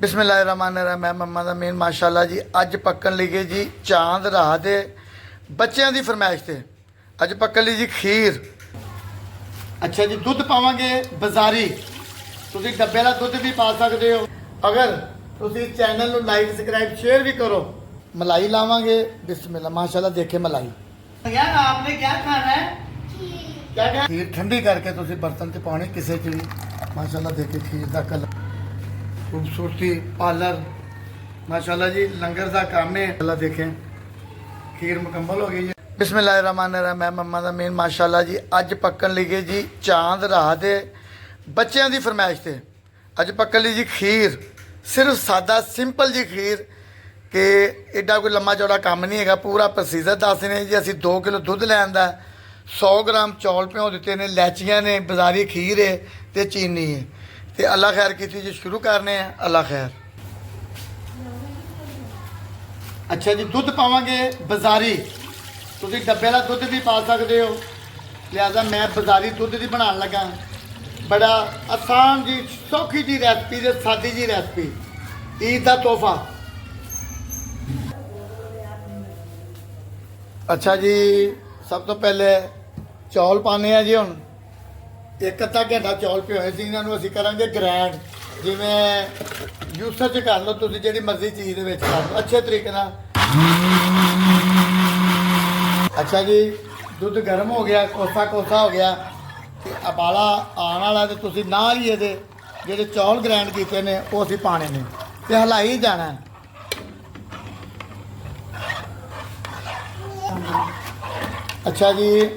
ਬਿਸਮਿਲ੍ਲਾਹਿਰਰਹਿਮਾਨਿਰਰਹੀਮ। ਮੈਂ ਮੰਮਾ ਦਾ ਮੇਨ ਮਾਸ਼ਾਅੱਲਾ ਜੀ ਅੱਜ ਪੱਕਣ ਲੱਗੇ ਜੀ ਚਾਂਦ ਰਾਹ ਦੇ ਬੱਚਿਆਂ ਦੀ ਫਰਮਾਇਸ਼ ਤੇ ਅੱਜ ਪੱਕਣ ਲਈ ਜੀ ਖੀਰ। ਅੱਛਾ ਜੀ, ਦੁੱਧ ਪਾਵਾਂਗੇ ਬਾਜ਼ਾਰੀ, ਤੁਸੀਂ ਡੱਬੇ ਵਾਲਾ ਦੁੱਧ ਵੀ ਪਾ ਸਕਦੇ ਹੋ। ਅਗਰ ਤੁਸੀਂ ਚੈਨਲ ਨੂੰ ਲਾਈਕ ਸਬਸਕ੍ਰਾइब शेयर भी करो। मलाई लावांगे बिस्मिल्लाह माशाल्लाह। देखे मलाई यार आपने क्या खाना है? क्या क्या खीर ठंडी करके ਤੁਸੀਂ ਬਰਤਨ ਤੇ ਪਾਣੀ ਕਿਸੇ ਚ ਵੀ ਮਾਸ਼ਾਅੱਲਾ। ਦੇਖੇ ਖੀਰ ਦਾ ਕਲਰ, खूबसूरती, पार्लर माशाल्लाह जी, लंगर का काम है। अल्लाह देखें खीर मुकम्मल हो गई है। बिस्मिल्लाहिर्रहमानिर्रहीम। मैं मम्मा ਦਾ ਮੇਨ ਮਾਸ਼ਾਅੱਲਾ ਜੀ ਅੱਜ ਪੱਕਣ ਲੱਗੇ ਜੀ ਚਾਂਦ ਰਾਹ ਦੇ ਬੱਚਿਆਂ ਦੀ ਫਰਮਾਇਸ਼ ਤੇ ਅੱਜ ਪੱਕਣ ਲਈ ਜੀ ਖੀਰ। ਸਿਰਫ ਸਾਦਾ ਸਿੰਪਲ ਜੀ ਖੀਰ ਕਿ ਐਡਾ ਕੋਈ ਲੰਮਾ ਚੌੜਾ ਕੰਮ ਨਹੀਂ ਹੈਗਾ। ਪੂਰਾ ਪ੍ਰੋਸੀਜਰ ਦੱਸਦੇ ਨੇ ਜੀ। ਅਸੀਂ 2 ਕਿਲੋ ਦੁੱਧ ਲੈਣ ਦਾ, 100 ਗ੍ਰਾਮ ਚੌਲ ਭਿਓ ਦਿੱਤੇ ਨੇ, ਲੈਚੀਆਂ ਨੇ, ਬਾਜ਼ਾਰੀ ਖੀਰ ਹੈ ਤੇ ਚੀਨੀ ਹੈ। ਤੇ ਅੱਲਾ ਖੈਰ ਕੀਤੀ ਜੀ, ਸ਼ੁਰੂ ਕਰਨੇ ਆ। ਅੱਲਾ ਖੈਰ। ਅੱਛਾ ਜੀ, ਦੁੱਧ ਪਾਵਾਂਗੇ ਬਾਜ਼ਾਰੀ, ਤੁਸੀਂ ਡੱਬੇ ਵਾਲਾ ਦੁੱਧ ਵੀ ਪਾ ਸਕਦੇ ਹੋ। ਲਿਹਾਜ਼ਾ ਮੈਂ ਬਾਜ਼ਾਰੀ ਦੁੱਧ ਦੀ ਬਣਾਉਣ ਲੱਗਾ। ਬੜਾ ਆਸਾਨ ਜੀ, ਸੌਖੀ ਜੀ ਰੈਸਪੀ ਤੇ ਸਾਦੀ ਜੀ ਰੈਸਪੀ, ਈਦ ਦਾ ਤੋਹਫਾ। ਅੱਛਾ ਜੀ, ਸਭ ਤੋਂ ਪਹਿਲੇ ਚੌਲ ਪਾਣੇ ਆ ਜੀ। ਹੁਣ ਇੱਕ ਅੱਧਾ ਘੰਟਾ ਚੌਲ ਭਿਓਏ ਸੀ, ਇਹਨਾਂ ਨੂੰ ਅਸੀਂ ਕਰਾਂਗੇ ਗ੍ਰੈਂਡ। ਜਿਵੇਂ ਜੂਸਰ 'ਚ ਕਰ ਲਓ, ਤੁਸੀਂ ਜਿਹੜੀ ਮਰਜ਼ੀ ਚੀਜ਼ ਦੇ ਵਿੱਚ ਕਰ ਲਓ ਅੱਛੇ ਤਰੀਕੇ ਨਾਲ। ਅੱਛਾ ਜੀ, ਦੁੱਧ ਗਰਮ ਹੋ ਗਿਆ, ਕੋਸਾ ਕੋਸਾ ਹੋ ਗਿਆ ਤੇ ਉਬਾਲਾ ਆਉਣ ਵਾਲਾ ਤੇ ਤੁਸੀਂ ਨਾਲ ਹੀ ਇਹਦੇ ਜਿਹੜੇ ਚੌਲ ਗ੍ਰੈਂਡ ਕੀਤੇ ਨੇ ਉਹ ਅਸੀਂ ਪਾਣੇ ਨੇ ਤੇ ਹਿਲਾਈ ਜਾਣਾ। ਅੱਛਾ ਜੀ,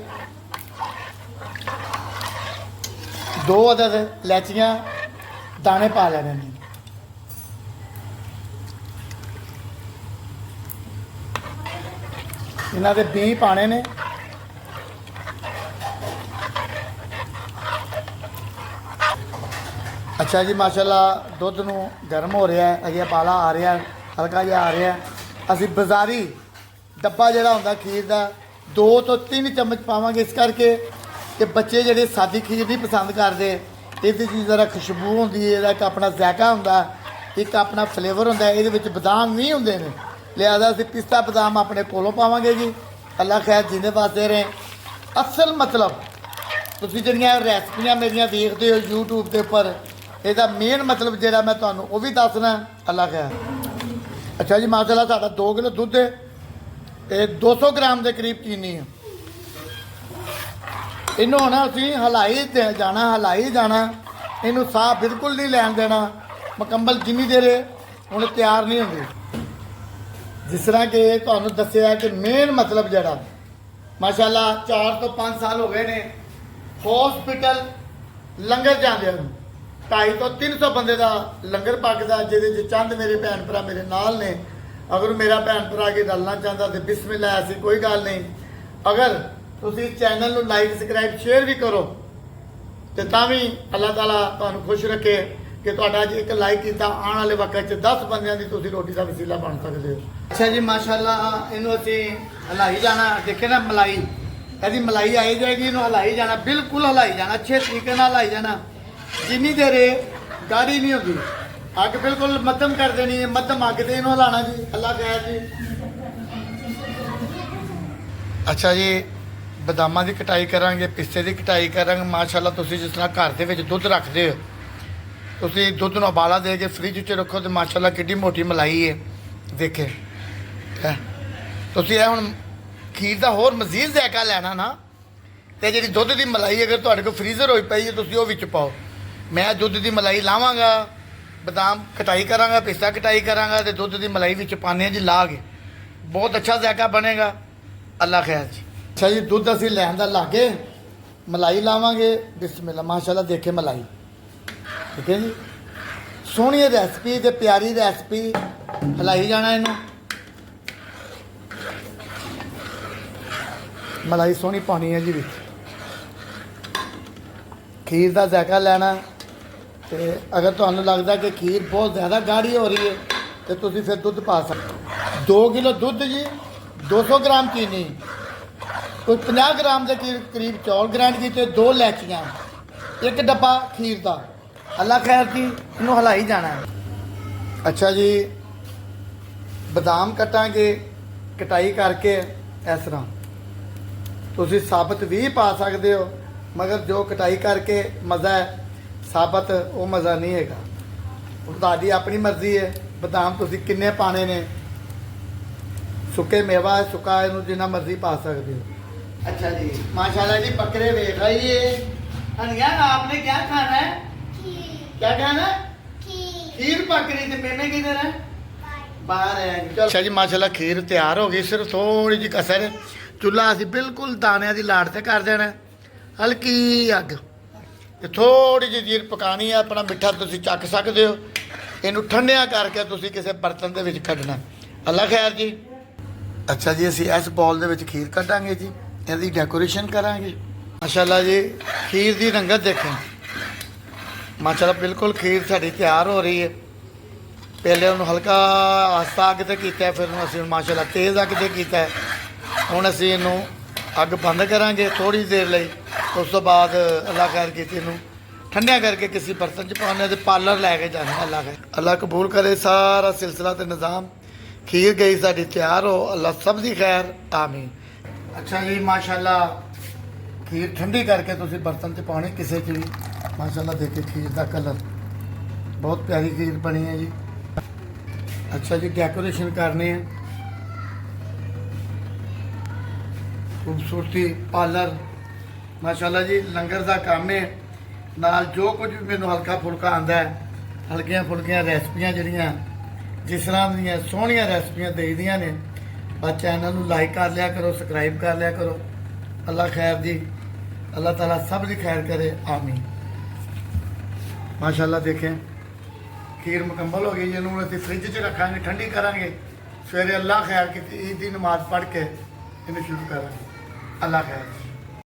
2 ਅਦਦ ਲੈਚੀਆਂ ਦਾਣੇ ਪਾ ਲੈਣੇ ਨੇ। ਇਹਨਾਂ ਦੇ ਬੀਜ ਪਾਣੇ ਨੇ। ਅੱਛਾ ਜੀ, ਮਾਸ਼ਾਅੱਲਾ ਦੁੱਧ ਨੂੰ ਗਰਮ ਹੋ ਰਿਹਾ ਹੈ, ਅਜੇ ਪਾਲਾ ਆ ਰਿਹਾ, ਹਲਕਾ ਜਿਹਾ ਆ ਰਿਹਾ। ਅਸੀਂ ਬਾਜ਼ਾਰੀ ਡੱਬਾ ਜਿਹੜਾ ਹੁੰਦਾ ਖੀਰ ਦਾ 2 ਤੋਂ 3 ਚਮਚ ਪਾਵਾਂਗੇ, ਇਸ ਕਰਕੇ ਕਿ ਬੱਚੇ ਜਿਹੜੇ ਸਾਦੀ ਖੀਰ ਨਹੀਂ ਪਸੰਦ ਕਰਦੇ। ਇਹਦੇ 'ਚ ਜ਼ਰਾ ਖੁਸ਼ਬੂ ਹੁੰਦੀ ਹੈ, ਇਹਦਾ ਇੱਕ ਆਪਣਾ ਜ਼ਾਇਕਾ ਹੁੰਦਾ, ਇੱਕ ਆਪਣਾ ਫਲੇਵਰ ਹੁੰਦਾ। ਇਹਦੇ ਵਿੱਚ ਬਦਾਮ ਨਹੀਂ ਹੁੰਦੇ ਨੇ, ਲਿਹਾਜ਼ਾ ਅਸੀਂ ਪਿਸਤਾ ਬਦਾਮ ਆਪਣੇ ਕੋਲੋਂ ਪਾਵਾਂਗੇ ਜੀ। ਅੱਲਾ ਖੈਰ ਜਿੰਨੇ ਵਾਸਤੇ ਰਹੇ। ਅਸਲ ਮਤਲਬ ਤੁਸੀਂ ਜਿਹੜੀਆਂ ਰੈਸਪੀਆਂ ਮੇਰੀਆਂ ਵੇਖਦੇ ਹੋ YouTube ਦੇ ਉੱਪਰ, ਇਹਦਾ ਮੇਨ ਮਤਲਬ ਜਿਹੜਾ ਮੈਂ ਤੁਹਾਨੂੰ ਉਹ ਵੀ ਦੱਸਣਾ। ਅੱਲਾ ਖੈਰ। ਅੱਛਾ ਜੀ, ਮਾਸ਼ਾਅੱਲਾ ਸਾਡਾ 2 ਕਿਲੋ ਦੁੱਧ ਹੈ ਤੇ 200 ਗ੍ਰਾਮ ਦੇ ਕਰੀਬ ਚੀਨੀ ਹੈ। ਇਹਨੂੰ ਹੁਣ ਅਸੀਂ ਹਲਾਈ ਜਾਣਾ। ਇਹਨੂੰ ਸਾਹ ਬਿਲਕੁਲ ਨਹੀਂ ਲੈਣ ਦੇਣਾ ਮੁਕੰਮਲ, ਜਿੰਨੀ ਦੇਰ ਹੁਣ ਤਿਆਰ ਨਹੀਂ ਹੁੰਦੀ। ਜਿਸ ਤਰ੍ਹਾਂ ਕਿ ਤੁਹਾਨੂੰ ਦੱਸਿਆ ਕਿ ਮੇਨ ਮਤਲਬ ਜਿਹੜਾ ਮਾਸ਼ਾਅੱਲਾ 4 ਤੋਂ 5 ਸਾਲ ਹੋ ਗਏ ਨੇ ਹਸਪੀਟਲ ਲੰਗਰ ਜਾਂਦੇ ਨੂੰ। 250 ਤੋਂ 300 ਬੰਦੇ ਦਾ ਲੰਗਰ ਪੱਕਦਾ, ਜਿਹਦੇ 'ਚ ਚੰਦ ਮੇਰੇ ਭੈਣ ਭਰਾ ਮੇਰੇ ਨਾਲ ਨੇ। ਅਗਰ ਮੇਰਾ ਭੈਣ ਭਰਾ ਕੇ ਰਲਣਾ ਚਾਹੁੰਦਾ ਤੇ ਬਿਸਮਿਲ੍ਲਾ, ਐਸੀ ਕੋਈ ਗੱਲ ਨਹੀਂ। ਅਗਰ ਤੁਸੀਂ ਚੈਨਲ ਨੂੰ ਲਾਈਕ ਸਬਸਕ੍ਰਾइब शेयर भी करो ਤੇ ਤਾਂ ਵੀ ਅੱਲਾਹ ਤਾਲਾ ਤੁਹਾਨੂੰ ਖੁਸ਼ ਰੱਖੇ ਕਿ ਤੁਹਾਡਾ ਅੱਜ ਇੱਕ ਲਾਈਕ ਕੀਤਾ, ਆਉਣ ਵਾਲੇ ਵਕਤ 'ਚ 10 ਬੰਦਿਆਂ ਦੀ ਤੁਸੀਂ ਰੋਟੀ ਦਾ ਵਸੀਲਾ ਬਣ ਸਕਦੇ ਹੋ। ਅੱਛਾ ਜੀ, ਮਾਸ਼ਾਅੱਲਾ ਇਹਨੂੰ ਅਸੀਂ ਹਲਾਈ ਜਾਣਾ। ਦੇਖੇ ਨਾ ਮਲਾਈ, ਇਹਦੀ ਮਲਾਈ ਆਈ ਜਾਏਗੀ, ਇਹਨੂੰ ਹਲਾਈ ਜਾਣਾ, ਬਿਲਕੁਲ ਹਲਾਈ ਜਾਣਾ, ਅੱਛੇ ਤਰੀਕੇ ਨਾਲ ਹਲਾਈ ਜਾਣਾ। ਜਿੰਨੀ ਦੇਰ ਗਾੜੀ ਨਹੀਂ ਹੁੰਦੀ, ਅੱਗ ਬਿਲਕੁਲ ਮੱਧਮ ਕਰ ਦੇਣੀ ਹੈ। ਮੱਧਮ ਅੱਗ ਤੇ ਇਹਨੂੰ ਹਲਾਣਾ ਜੀ। ਅੱਲਾ ਖੈਰ ਜੀ। ਅੱਛਾ ਜੀ, ਬਦਾਮਾਂ ਦੀ ਕਟਾਈ ਕਰਾਂਗੇ, ਪਿਸਤੇ ਦੀ ਕਟਾਈ ਕਰਾਂਗੇ। ਮਾਸ਼ਾਅੱਲਾ ਤੁਸੀਂ ਜਿਸ ਤਰ੍ਹਾਂ ਘਰ ਦੇ ਵਿੱਚ ਦੁੱਧ ਰੱਖਦੇ ਹੋ, ਤੁਸੀਂ ਦੁੱਧ ਨੂੰ ਉਬਾਲਾ ਦੇ ਕੇ ਫ੍ਰਿਜ 'ਚ ਰੱਖੋ ਤੇ ਮਾਸ਼ਾਅੱਲਾ ਕਿੱਡੀ ਮੋਟੀ ਮਲਾਈ ਹੈ। ਦੇਖੇ ਤੁਸੀਂ ਇਹ ਹੁਣ ਖੀਰ ਦਾ ਹੋਰ ਮਜ਼ੀਦ ਜ਼ਾਇਕਾ ਲੈਣਾ ਨਾ, ਤੇ ਜਿਹੜੀ ਦੁੱਧ ਦੀ ਮਲਾਈ ਅਗਰ ਤੁਹਾਡੇ ਕੋਲ ਫ੍ਰੀਜ਼ਰ ਹੋਈ ਪਈ ਹੈ ਤੁਸੀਂ ਉਹ ਵਿੱਚ ਪਾਓ। ਮੈਂ ਦੁੱਧ ਦੀ ਮਲਾਈ ਲਾਵਾਂਗਾ, ਬਦਾਮ ਕਟਾਈ ਕਰਾਂਗਾ, ਪਿਸਤਾ ਕਟਾਈ ਕਰਾਂਗਾ ਤੇ ਦੁੱਧ ਦੀ ਮਲਾਈ ਵਿੱਚ ਪਾਉਂਦੇ ਹਾਂ ਜੀ ਲਾ ਕੇ। ਬਹੁਤ ਅੱਛਾ ਜ਼ਾਇਕਾ ਬਣੇਗਾ। ਅੱਲਾ ਖੈਰ ਜੀ। ਅੱਛਾ ਜੀ, ਦੁੱਧ ਅਸੀਂ ਲੈਣ ਦਾ ਲਾਗੇ, ਮਲਾਈ ਲਾਵਾਂਗੇ। ਬਿਸਮਿਲ੍ਲਾ ਮਾਸ਼ਾਅੱਲਾ। ਦੇਖੇ ਮਲਾਈ, ਠੀਕ ਹੈ ਜੀ। ਸੋਹਣੀ ਰੈਸਪੀ ਤੇ ਪਿਆਰੀ ਰੈਸਪੀ, ਹਲਾਈ ਜਾਣਾ ਇਹਨੂੰ। ਮਲਾਈ ਸੋਹਣੀ ਪਾਉਣੀ ਹੈ ਜੀ ਵਿੱਚ। ਖੀਰ ਦਾ ਜ਼ਾਇਕਾ ਲੈਣਾ ਤੇ ਅਗਰ ਤੁਹਾਨੂੰ ਲੱਗਦਾ ਕਿ ਖੀਰ ਬਹੁਤ ਜ਼ਿਆਦਾ ਗਾੜੀ ਹੋ ਰਹੀ ਹੈ ਤੇ ਤੁਸੀਂ ਫਿਰ ਦੁੱਧ ਪਾ ਸਕਦੇ। 2 ਕਿਲੋ ਦੁੱਧ ਜੀ, 200 ਗ੍ਰਾਮ ਚੀਨੀ, ਕੋਈ 50 ਗ੍ਰਾਮ ਦੇ ਕਰੀਬ ਚੌਲ ਗ੍ਰਾਈਂਡ ਕੀਤੇ, 2 ਲੈਚੀਆਂ, 1 ਡੱਬਾ ਖੀਰ ਦਾ। ਅੱਲਾ ਖੈਰ ਜੀ, ਇਹਨੂੰ ਹਲਾਈ ਜਾਣਾ ਹੈ। ਅੱਛਾ ਜੀ, ਬਦਾਮ ਕਟਾਂਗੇ, ਕਟਾਈ ਕਰਕੇ ਇਸ ਤਰ੍ਹਾਂ ਤੁਸੀਂ ਸਾਬਤ ਵੀ ਪਾ ਸਕਦੇ ਹੋ, ਮਗਰ ਜੋ ਕਟਾਈ ਕਰਕੇ ਮਜ਼ਾ ਹੈ, ਸਾਬਤ ਉਹ ਮਜ਼ਾ ਨਹੀਂ ਹੈਗਾ। ਉਹ ਤੁਹਾਡੀ ਆਪਣੀ ਮਰਜ਼ੀ ਹੈ, ਬਦਾਮ ਤੁਸੀਂ ਕਿੰਨੇ ਪਾਣੇ ਨੇ। ਸੁੱਕੇ ਮੇਵਾ ਹੈ, ਸੁੱਕਾ ਇਹਨੂੰ ਜਿੰਨਾ ਮਰਜ਼ੀ ਪਾ ਸਕਦੇ ਹੋ। अच्छा जी, माशाल्लाह जी, बकरे देख रही है। अनिया, आपने क्या खाना है? क्या खाना है? खीर पक रही थी। मेमे किधर है? बाहर है। अच्छा जी, माशाल्लाह खीर तैयार हो गई। सिर्फ थोड़ी जी कसर है। चूल्हा असी बिल्कुल दाने की लाड़ से कर देना। हल्की अग ते थोड़ी जी जीर पकानी है। अपना मिठा तुसी चख सकते हो। इनू ठंडिया करके तुसी किसी बर्तन के विच कढना। अल्लाह खैर जी। अच्छा जी, असी इस बॉल दे विच खीर कढांगे जी, ਇਹਦੀ ਡੈਕੋਰੇਸ਼ਨ ਕਰਾਂਗੇ। ਮਾਸ਼ਾਅੱਲਾ ਜੀ, ਖੀਰ ਦੀ ਰੰਗਤ ਦੇਖੋ। ਮਾਸ਼ਾਅੱਲਾ ਬਿਲਕੁਲ ਖੀਰ ਸਾਡੀ ਤਿਆਰ ਹੋ ਰਹੀ ਹੈ। ਪਹਿਲੇ ਉਹਨੂੰ ਹਲਕਾ ਆਸਤਾ ਅੱਗ ਤੇ ਕੀਤਾ, ਫਿਰ ਉਹਨੂੰ ਅਸੀਂ ਮਾਸ਼ਾਅੱਲਾ ਤੇਜ਼ ਅੱਗ ਤੇ ਕੀਤਾ। ਹੁਣ ਅਸੀਂ ਇਹਨੂੰ ਅੱਗ ਬੰਦ ਕਰਾਂਗੇ ਥੋੜੀ ਦੇਰ ਲਈ। ਉਸ ਤੋਂ ਬਾਅਦ ਅੱਲਾ ਖੈਰ ਕੀਤੀ ਇਹਨੂੰ ਠੰਡਿਆ ਕਰਕੇ ਕਿਸੇ ਬਰਤਨ 'ਚ ਪਾਉਂਦੇ ਤੇ ਪਾਰਲਰ ਲੈ ਕੇ ਜਾਣਾ। ਅੱਲਾ ਖੈਰ, ਅੱਲਾ ਕਬੂਲ ਕਰੇ ਸਾਰਾ ਸਿਲਸਿਲਾ ਤੇ ਨਿਜ਼ਾਮ। ਖੀਰ ਗਈ ਸਾਡੀ ਤਿਆਰ ਹੋ। ਅੱਲਾ ਸਭ ਦੀ ਖੈਰ, ਆਮੀਨ। अच्छा जी, माशाल्लाह खीर ठंडी करके तुसी बर्तन च पानी किसी च भी। माशाल्लाह देखिए खीर का कलर बहुत प्यारी खीर बनी है जी। अच्छा जी, डेकोरेशन करनी है, खूबसूरती पार्लर। माशाल्लाह जी, लंगर का काम है। नाल जो कुछ भी मैनू हल्का फुल्का आंदा है, हल्कियां फुल्कियां रेसिपियां जड़ियां जिस तरह दी सोहनियां रेसिपियां देईदियां ने। बस चैनल को लाइक कर लिया करो, सबसक्राइब कर लिया करो। अल्लाह खैर जी, अल्लाह ताला सब की खैर करे, आमीन। माशाल्लाह देखें खीर मुकम्मल हो गई। इन्होंने असीं फ्रिज च रखांगे, ठंडी करांगे। सवेरे अल्लाह खैर की ईद की नमाज पढ़ के इन्हें शुरू करांगे। अल्लाह खैर।